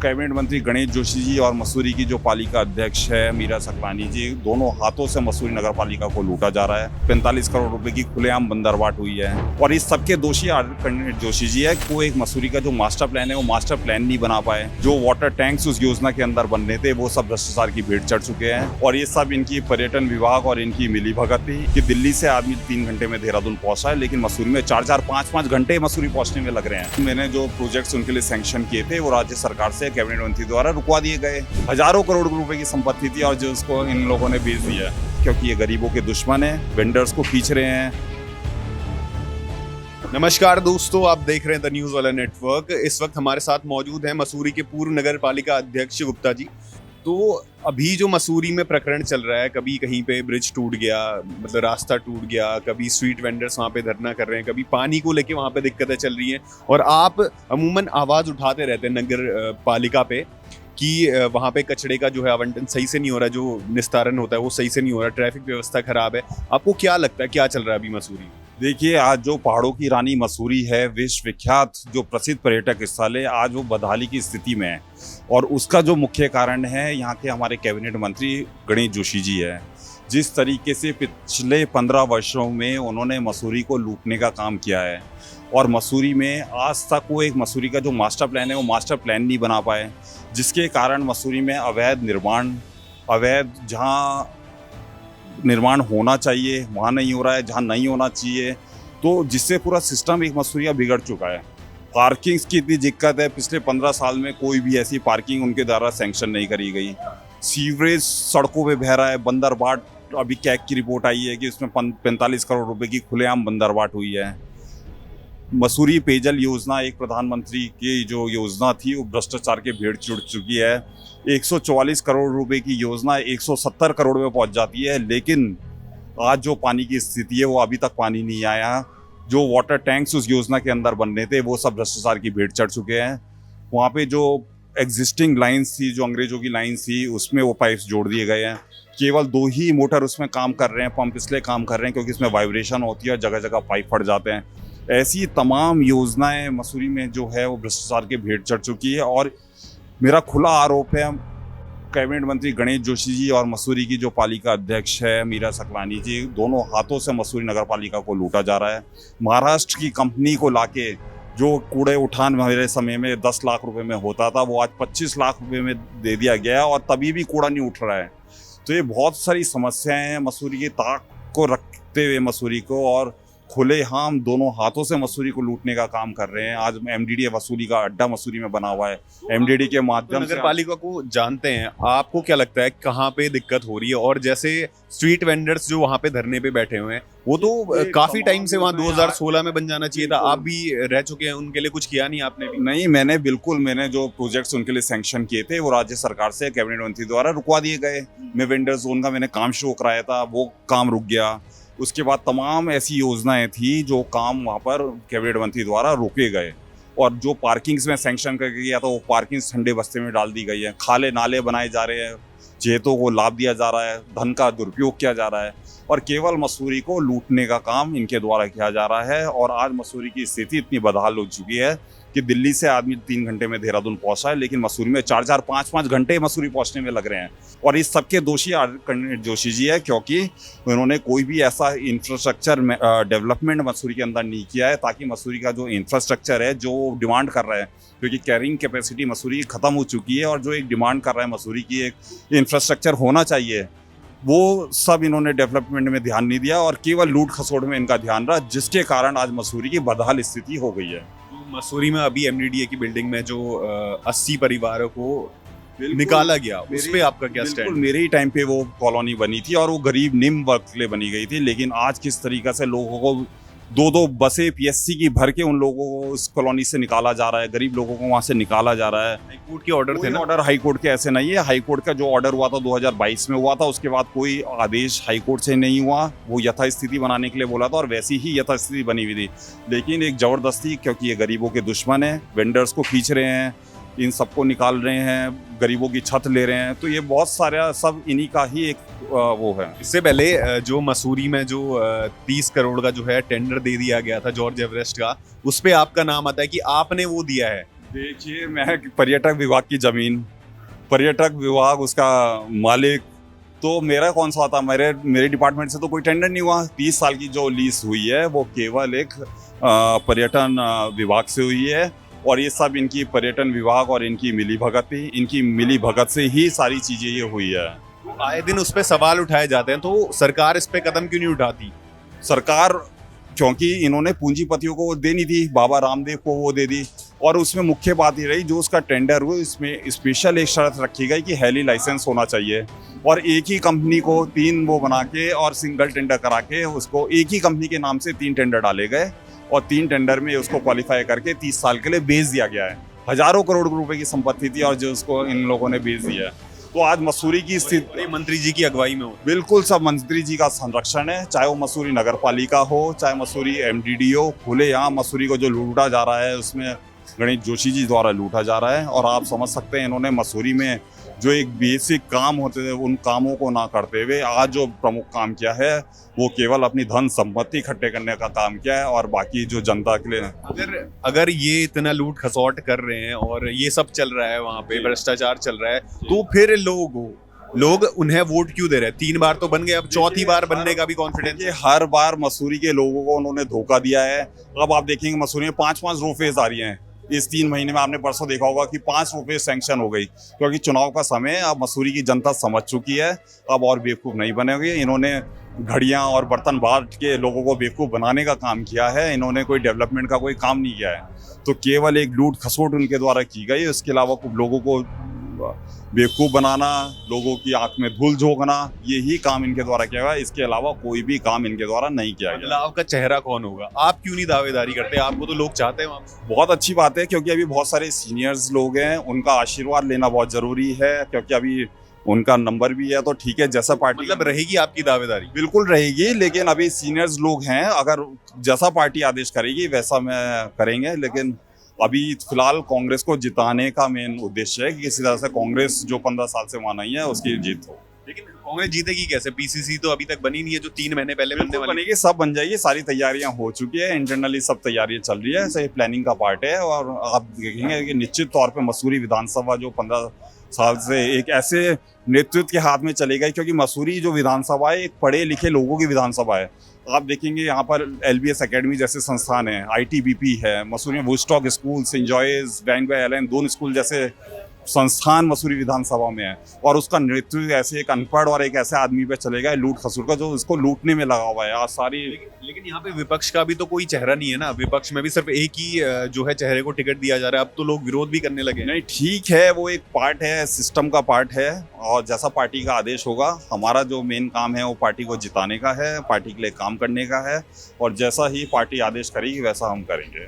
Cabinet मंत्री गणेश जोशी जी और मसूरी की जो पालिका अध्यक्ष है मीरा सकलानी जी, दोनों हाथों से मसूरी नगर पालिका को लूटा जा रहा है। 45 करोड़ रुपए की खुलेआम बंदरबाट हुई है और इस सबके दोषी कैबिनेट जोशी जी है। वो एक मसूरी का जो मास्टर प्लान है वो मास्टर प्लान नहीं बना पाए। जो वाटर टैंक्स उस योजना के अंदर बनने थे वो सब भ्रष्टाचार की भेंट चढ़ चुके हैं और ये सब इनकी पर्यटन विभाग और इनकी मिलीभगत थी कि दिल्ली से आदमी 3 घंटे में देहरादून पहुंचा है, लेकिन मसूरी में 4-4, 5-5 घंटे मसूरी पहुंचने में लग रहे हैं। मैंने जो प्रोजेक्ट्स उनके लिए सैंक्शन किए थे वो राज्य सरकार से कैबिनेट मंत्री द्वारा रुकवा दिए गए। हजारों करोड़ रुपए की संपत्ति थी और जो उसको इन लोगों ने बेच दिया क्योंकि ये गरीबों के दुश्मन है, वेंडर्स को खींच रहे हैं। नमस्कार दोस्तों, आप देख रहे हैं द न्यूज़ वाला नेटवर्क। इस वक्त हमारे साथ मौजूद हैं मसूरी के पूर्व नगर पालिका अध्यक्ष गुप्ता जी। तो अभी जो मसूरी में प्रकरण चल रहा है, कभी कहीं पे ब्रिज टूट गया, मतलब रास्ता टूट गया, कभी स्ट्रीट वेंडर्स वहाँ पे धरना कर रहे हैं, कभी पानी को लेके वहाँ पे दिक्कतें चल रही हैं और आप अमूमन आवाज़ उठाते रहते हैं नगर पालिका पे कि वहाँ पे कचरे का जो है आवंटन सही से नहीं हो रहा, जो निस्तारण होता है वो सही से नहीं हो रहा, ट्रैफिक व्यवस्था खराब है। आपको क्या लगता है क्या चल रहा है अभी मसूरी? देखिए, आज जो पहाड़ों की रानी मसूरी है, विश्व विख्यात जो प्रसिद्ध पर्यटक स्थल है, आज वो बदहाली की स्थिति में है और उसका जो मुख्य कारण है यहाँ के हमारे कैबिनेट मंत्री गणेश जोशी जी है। जिस तरीके से पिछले 15 वर्षों में उन्होंने मसूरी को लूटने का काम किया है और मसूरी में आज तक वो एक मसूरी का जो मास्टर प्लान है वो मास्टर प्लान नहीं बना पाए, जिसके कारण मसूरी में अवैध जहाँ निर्माण होना चाहिए वहाँ नहीं हो रहा है, जहाँ नहीं होना चाहिए, तो जिससे पूरा सिस्टम एक मसूरी का बिगड़ चुका है। पार्किंग्स की इतनी दिक्कत है, पिछले 15 साल में कोई भी ऐसी पार्किंग उनके द्वारा सैंक्शन नहीं करी गई। सीवरेज सड़कों पे बह रहा है। बंदरबाट, अभी कैग की रिपोर्ट आई है कि इसमें 45 करोड़ रुपए की खुलेआम बंदरबाट हुई है। मसूरी पेयजल योजना एक प्रधानमंत्री की जो योजना थी वो भ्रष्टाचार के भेंट चढ़ चुकी है। 144 करोड़ रुपए की योजना 170 करोड़ में पहुंच जाती है, लेकिन आज जो पानी की स्थिति है वो अभी तक पानी नहीं आया। जो वाटर टैंक्स उस योजना के अंदर बनने थे वो सब भ्रष्टाचार की भेंट चढ़ चुके हैं। वहाँ पे जो एग्जिस्टिंग लाइन्स थी, जो अंग्रेजों की लाइन्स थी, उसमें वो पाइप्स जोड़ दिए गए हैं। केवल 2 ही मोटर उसमें काम कर रहे हैं, पंप इसलिए काम कर रहे हैं क्योंकि इसमें वाइब्रेशन होती है और जगह जगह पाइप फट जाते हैं। ऐसी तमाम योजनाएं मसूरी में जो है वो भ्रष्टाचार के भेंट चढ़ चुकी है और मेरा खुला आरोप है कैबिनेट मंत्री गणेश जोशी जी और मसूरी की जो पालिका अध्यक्ष है मीरा सकलानी जी, दोनों हाथों से मसूरी नगर पालिका को लूटा जा रहा है। महाराष्ट्र की कंपनी को लाके जो कूड़े उठान मेरे समय में 10 लाख रुपए में होता था वो आज 25 लाख रुपए में दे दिया गया और तभी भी कूड़ा नहीं उठ रहा है। तो ये बहुत सारी समस्याएं हैं मसूरी की ताक को रखते हुए मसूरी को और खुलेआम दोनों हाथों से मसूरी को लूटने का काम कर रहे हैं। आज एमडीडी वसूली का अड्डा मसूरी में बना हुआ है। एमडीडी के माध्यम से नगर पालिका को जानते हैं, आपको क्या लगता है कहाँ पे दिक्कत हो रही है? और जैसे स्ट्रीट वेंडर्स जो वहाँ पे धरने पे बैठे हुए हैं वो तो काफी टाइम से वहाँ 2016 में बन जाना चाहिए था, आप भी रह चुके हैं, उनके लिए कुछ किया नहीं आपने भी? नहीं, मैंने जो प्रोजेक्ट्स उनके लिए सैंक्शन किए थे वो राज्य सरकार से कैबिनेट मंत्री द्वारा रुकवा दिए गए। मैं वेंडर जोन का मैंने काम शुरू कराया था, वो काम रुक गया। उसके बाद तमाम ऐसी योजनाएं थी जो काम वहाँ पर कैबिनेट मंत्री द्वारा रोके गए और जो पार्किंग्स में सैंक्शन कर गया था वो पार्किंग्स ठंडे बस्ते में डाल दी गई है। खाले नाले बनाए जा रहे हैं, चेतों को लाभ दिया जा रहा है, धन का दुरुपयोग किया जा रहा है और केवल मसूरी को लूटने का काम इनके द्वारा किया जा रहा है। और आज मसूरी की स्थिति इतनी बदहाल हो चुकी है कि दिल्ली से आदमी 3 घंटे में देहरादून पहुंचा है, लेकिन मसूरी में 4-4, 5-5 घंटे मसूरी पहुंचने में लग रहे हैं और इस सबके दोषी गणेश जोशी जी है क्योंकि उन्होंने कोई भी ऐसा इंफ्रास्ट्रक्चर डेवलपमेंट मसूरी के अंदर नहीं किया है ताकि मसूरी का जो इंफ्रास्ट्रक्चर है जो डिमांड कर रहा है, क्योंकि कैरिंग कैपेसिटी मसूरी की ख़त्म हो चुकी है और जो एक डिमांड कर रहा है मसूरी की एक इंफ्रास्ट्रक्चर होना चाहिए, वो सब इन्होंने डेवलपमेंट में ध्यान नहीं दिया और केवल लूट खसोट में इनका ध्यान रहा, जिसके कारण आज मसूरी की बदहाल स्थिति हो गई है। मसूरी में अभी एमडीडीए की बिल्डिंग में जो 80 परिवारों को निकाला गया, उस पे आपका क्या स्टैंड? मेरे ही टाइम पे वो कॉलोनी बनी थी और वो गरीब निम्न वर्ग के लिए बनी गई थी, लेकिन आज किस तरीके से लोगों को 2-2 बसें पीएससी की भर के उन लोगों को उस कॉलोनी से निकाला जा रहा है, गरीब लोगों को वहाँ से निकाला जा रहा है। हाईकोर्ट के ऑर्डर थे ना? ऑर्डर हाईकोर्ट के ऐसे नहीं है। हाईकोर्ट का जो ऑर्डर हुआ था 2022 में हुआ था, उसके बाद कोई आदेश हाईकोर्ट से नहीं हुआ। वो यथास्थिति बनाने के लिए बोला था और वैसी ही यथास्थिति बनी हुई थी, लेकिन एक जबरदस्ती, क्योंकि ये गरीबों के दुश्मन है, वेंडर्स को खींच रहे हैं, इन सबको निकाल रहे हैं, गरीबों की छत ले रहे हैं, तो ये बहुत सारा सब इन्हीं का ही एक वो है। इससे पहले जो मसूरी में जो 30 करोड़ का जो है टेंडर दे दिया गया था जॉर्ज एवरेस्ट का, उस पे आपका नाम आता है कि आपने वो दिया है। देखिए, मैं पर्यटक विभाग की जमीन, पर्यटक विभाग उसका मालिक, तो मेरा कौन सा होता? मेरे डिपार्टमेंट से तो कोई टेंडर नहीं हुआ। 30 साल की जो लीज हुई है वो केवल एक पर्यटन विभाग से हुई है, और ये सब इनकी पर्यटन विभाग और इनकी मिली भगत से ही सारी चीजें ये हुई है। आए दिन उस पर सवाल उठाए जाते हैं, तो सरकार इस पे कदम क्यों नहीं उठाती? सरकार, क्योंकि इन्होंने पूंजीपतियों को वो देनी थी, बाबा रामदेव को वो दे दी, और उसमें मुख्य बात ये रही जो उसका टेंडर हुआ इसमें स्पेशल एक शर्त रखी गई कि हेली लाइसेंस होना चाहिए, और एक ही कंपनी को 3 वो बना के और सिंगल टेंडर करा के उसको एक ही कंपनी के नाम से 3 टेंडर डाले गए, और 3 टेंडर में उसको क्वालिफाई करके 30 साल के लिए बेच दिया गया है। हजारों करोड़ रुपए की संपत्ति थी और जो उसको इन लोगों ने बेच दिया है। तो आज मसूरी की स्थिति मंत्री जी की अगुवाई में हो। बिल्कुल सब मंत्री जी का संरक्षण है, चाहे वो मसूरी नगर पालिका हो, चाहे मसूरी एमडीडी हो। खुले यहाँ मसूरी को जो लूटा जा रहा है उसमें गणेश जोशी जी द्वारा लूटा जा रहा है। और आप समझ सकते हैं इन्होंने मसूरी में जो एक बेसिक काम होते थे उन कामों को ना करते हुए आज जो प्रमुख काम किया है वो केवल अपनी धन संपत्ति इकट्ठे करने का काम किया है, और बाकी जो जनता के लिए अगर ये इतना लूट खसौट कर रहे हैं और ये सब चल रहा है, वहाँ पे भ्रष्टाचार चल रहा है, तो फिर लोग उन्हें वोट क्यों दे रहे हैं? 3 बार तो बन गए, अब चौथी बार बनने का भी कॉन्फिडेंस ये हर बार मसूरी के लोगों को उन्होंने धोखा दिया है। अब आप देखेंगे मसूरी में 5-5 रोफेज आ रही हैं। इस 3 महीने में आपने परसों देखा होगा कि 5 रोफेज सैंक्शन हो गई, क्योंकि चुनाव का समय अब मसूरी की जनता समझ चुकी है, अब और बेवकूफ़ नहीं बनेंगे। इन्होंने घड़ियां और बर्तन बांट के लोगों को बेवकूफ़ बनाने का काम किया है, इन्होंने कोई डेवलपमेंट का कोई काम नहीं किया है। तो केवल एक लूट खसोट उनके द्वारा की गई, इसके अलावा लोगों को बेवकूफ़ बनाना, लोगों की आंख में धूल झोंकना, यही काम इनके द्वारा किया गया। इसके अलावा कोई भी काम इनके द्वारा नहीं किया गया। बदलाव का चेहरा कौन होगा? आप क्यों नहीं दावेदारी करते? आपको तो लोग चाहते हैं वहाँ पे। बहुत अच्छी बात है, क्योंकि अभी बहुत सारे सीनियर्स लोग हैं, उनका आशीर्वाद लेना बहुत जरूरी है, क्योंकि अभी उनका नंबर भी है। तो ठीक है, जैसा पार्टी मतलब रहेगी आपकी दावेदारी? बिल्कुल रहेगी, लेकिन अभी सीनियर्स लोग हैं, अगर जैसा पार्टी आदेश करेगी वैसा मैं करेंगे। लेकिन अभी फिलहाल कांग्रेस को जिताने का मेन उद्देश्य है कि किसी तरह से कांग्रेस जो 15 साल से वहां नहीं है उसकी जीत हो। लेकिन कांग्रेस जीतेगी कैसे? पीसीसी तो अभी तक बनी नहीं है, जो 3 महीने पहले बनने वाली बनेगी, सब बन जाएगी, सारी तैयारियां हो चुकी है, इंटरनली सब तैयारियां चल रही है, सही प्लानिंग का पार्ट है। और आप देखेंगे कि निश्चित तौर पे मसूरी विधानसभा जो 15 साल से एक ऐसे नेतृत्व के हाथ में चली गई, क्योंकि मसूरी जो विधानसभा है एक पढ़े लिखे लोगों की विधानसभा है। आप देखेंगे यहाँ पर LBS एकेडमी जैसे संस्थान है, ITBP है, मसूरी में वुडस्टॉक स्कूल, सेंट जॉयस, बैंक बाय एलन, 2 स्कूल जैसे संस्थान मसूरी विधानसभा में है। और उसका नेतृत्व ऐसे एक अनपढ़ और एक ऐसे आदमी पे चलेगा लूट खसूट का, जो उसको लूटने में लगा हुआ है। आज सारी लेकिन यहाँ पे विपक्ष का भी तो कोई चेहरा नहीं है ना। विपक्ष में भी सिर्फ एक ही जो है चेहरे को टिकट दिया जा रहा है। अब तो लोग विरोध भी करने लगे। नहीं, ठीक है, वो एक पार्ट है, सिस्टम का पार्ट है, और जैसा पार्टी का आदेश होगा, हमारा जो मेन काम है वो पार्टी को जिताने का है, पार्टी के लिए काम करने का है, और जैसा ही पार्टी आदेश करेगी वैसा हम करेंगे।